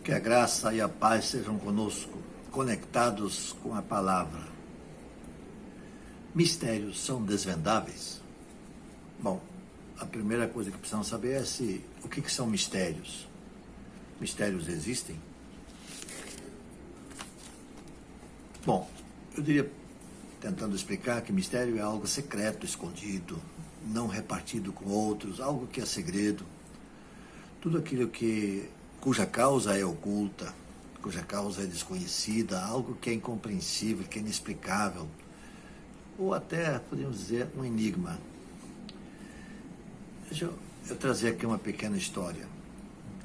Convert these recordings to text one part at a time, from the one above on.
Que a graça e a paz sejam conosco, conectados com a palavra. Mistérios são desvendáveis? Bom, a primeira coisa que precisamos saber é o que são mistérios. Mistérios existem? Bom, eu diria, tentando explicar, que mistério é algo secreto, escondido, não repartido com outros, algo que é segredo. Tudo aquilo cuja causa é oculta, cuja causa é desconhecida, algo que é incompreensível, que é inexplicável, ou até, podemos dizer, um enigma. Deixa eu trazer aqui uma pequena história,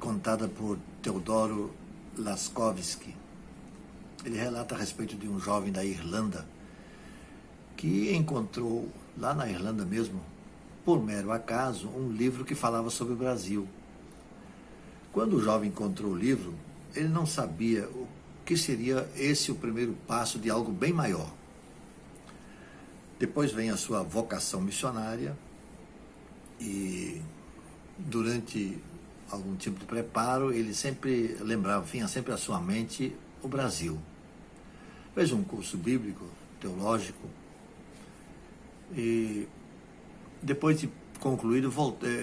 contada por Teodoro Laskovsky. Ele relata a respeito de um jovem da Irlanda, que encontrou, lá na Irlanda mesmo, por mero acaso, um livro que falava sobre o Brasil. Quando o jovem encontrou o livro, ele não sabia o que seria esse o primeiro passo de algo bem maior. Depois vem a sua vocação missionária e durante algum tipo de preparo, ele sempre lembrava, vinha sempre à sua mente o Brasil. Fez um curso bíblico, teológico, e depois de concluído,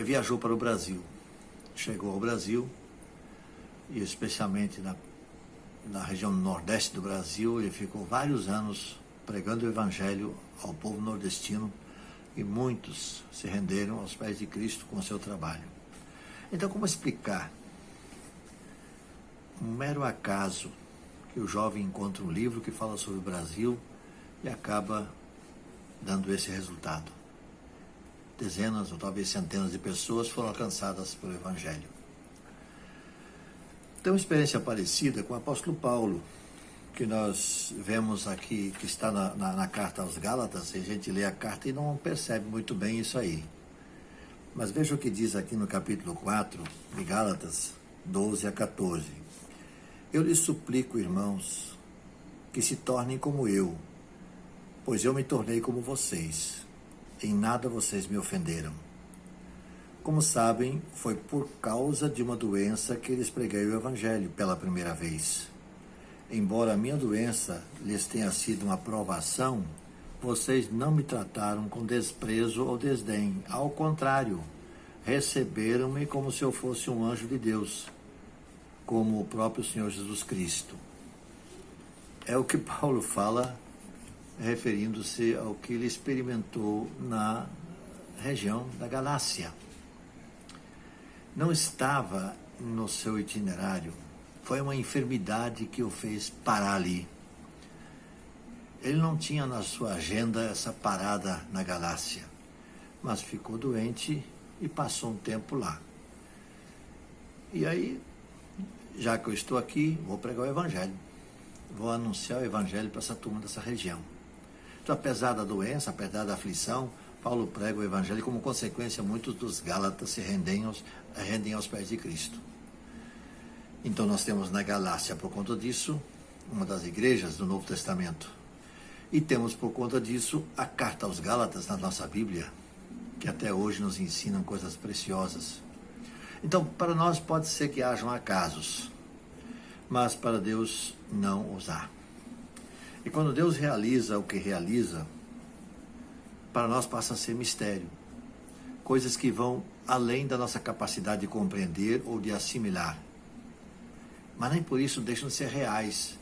viajou para o Brasil. Chegou ao Brasil, e especialmente na região nordeste do Brasil, ele ficou vários anos pregando o Evangelho ao povo nordestino, e muitos se renderam aos pés de Cristo com o seu trabalho. Então, como explicar um mero acaso que o jovem encontra um livro que fala sobre o Brasil e acaba dando esse resultado? Dezenas ou talvez centenas de pessoas foram alcançadas pelo Evangelho. Tem uma experiência parecida com o apóstolo Paulo, que nós vemos aqui, que está na carta aos Gálatas, e a gente lê a carta e não percebe muito bem isso aí. Mas veja o que diz aqui no capítulo 4 de Gálatas, 12 a 14. Eu lhes suplico, irmãos, que se tornem como eu, pois eu me tornei como vocês. Em nada vocês me ofenderam. Como sabem, foi por causa de uma doença que lhes preguei o Evangelho pela primeira vez. Embora a minha doença lhes tenha sido uma provação, vocês não me trataram com desprezo ou desdém. Ao contrário, receberam-me como se eu fosse um anjo de Deus, como o próprio Senhor Jesus Cristo. É o que Paulo fala, referindo-se ao que ele experimentou na região da Galácia. Não estava no seu itinerário, foi uma enfermidade que o fez parar ali. Ele não tinha na sua agenda essa parada na Galácia, mas ficou doente e passou um tempo lá. E aí, já que eu estou aqui, vou pregar o Evangelho, vou anunciar o Evangelho para essa turma dessa região. Então, apesar da doença, apesar da aflição, Paulo prega o Evangelho e, como consequência, muitos dos Gálatas se rendem aos pés de Cristo. Então, nós temos na Galácia, por conta disso, uma das igrejas do Novo Testamento. E temos, por conta disso, a carta aos Gálatas na nossa Bíblia, que até hoje nos ensinam coisas preciosas. Então, para nós pode ser que hajam acasos, mas para Deus não os há. E quando Deus realiza o que realiza, para nós passa a ser mistério. Coisas que vão além da nossa capacidade de compreender ou de assimilar. Mas nem por isso deixam de ser reais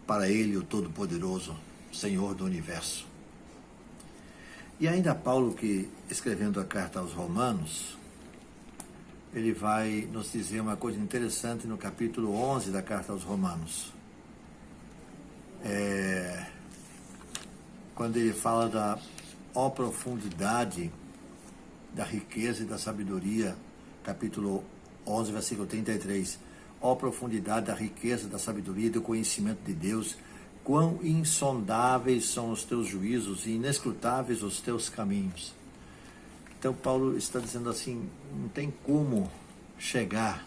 para Ele, o Todo-Poderoso, Senhor do Universo. E ainda Paulo, que escrevendo a carta aos Romanos, ele vai nos dizer uma coisa interessante no capítulo 11 da carta aos Romanos. Quando ele fala da profundidade da riqueza e da sabedoria, capítulo 11, versículo 33. Profundidade da riqueza, da sabedoria e do conhecimento de Deus, quão insondáveis são os teus juízos e inescrutáveis os teus caminhos. Então Paulo está dizendo assim, não tem como chegar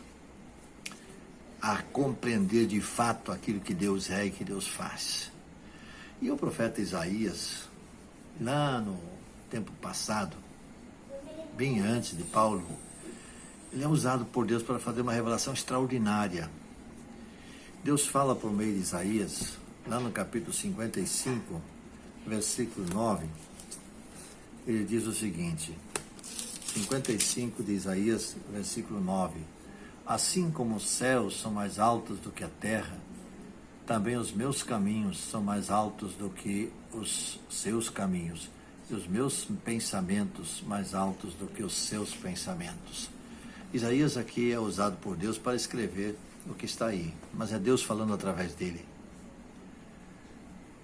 a compreender de fato aquilo que Deus é e que Deus faz. E o profeta Isaías, lá no tempo passado, bem antes de Paulo, ele é usado por Deus para fazer uma revelação extraordinária. Deus fala por meio de Isaías, lá no capítulo 55, versículo 9, ele diz o seguinte, 55 de Isaías, versículo 9, assim como os céus são mais altos do que a terra, também os meus caminhos são mais altos do que os seus caminhos, e os meus pensamentos mais altos do que os seus pensamentos. Isaías aqui é usado por Deus para escrever o que está aí, mas é Deus falando através dele.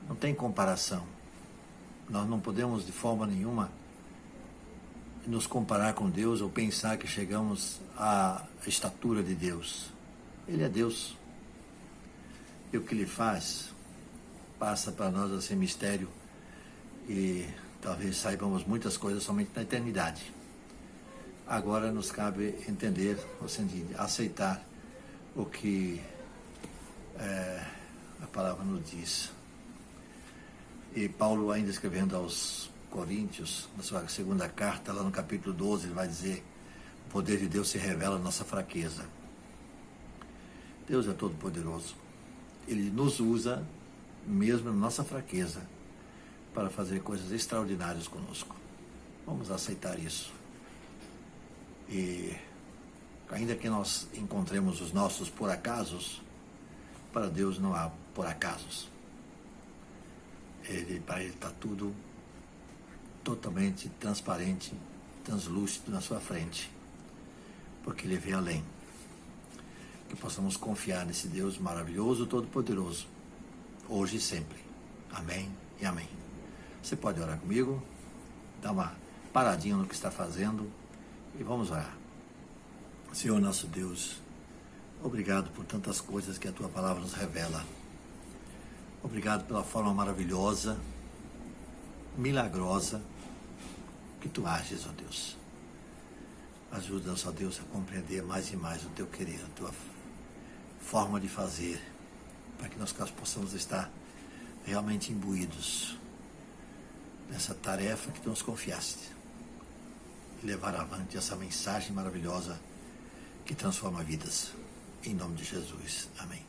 Não tem comparação. Nós não podemos de forma nenhuma nos comparar com Deus ou pensar que chegamos à estatura de Deus. Ele é Deus. E o que ele faz passa para nós a ser mistério e talvez saibamos muitas coisas somente na eternidade. Agora nos cabe entender, ou seja, aceitar o que a palavra nos diz. E Paulo, ainda escrevendo aos Coríntios, na sua segunda carta, lá no capítulo 12, ele vai dizer: o poder de Deus se revela na nossa fraqueza. Deus é todo poderoso. Ele nos usa, mesmo na nossa fraqueza, para fazer coisas extraordinárias conosco. Vamos aceitar isso. E ainda que nós encontremos os nossos por acasos, para Deus não há por acasos. Para Ele está tudo totalmente transparente, translúcido na sua frente, porque Ele vê além. Que possamos confiar nesse Deus maravilhoso, todo-poderoso, hoje e sempre. Amém e amém. Você pode orar comigo, dar uma paradinha no que está fazendo e vamos orar. Senhor nosso Deus, obrigado por tantas coisas que a Tua palavra nos revela. Obrigado pela forma maravilhosa, milagrosa que Tu ages, ó Deus. Ajuda-nos, ó Deus, a compreender mais e mais o Teu querer, a Tua forma de fazer, para que nós possamos estar realmente imbuídos nessa tarefa que Tu nos confiaste e levar avante essa mensagem maravilhosa que transforma vidas. Em nome de Jesus. Amém.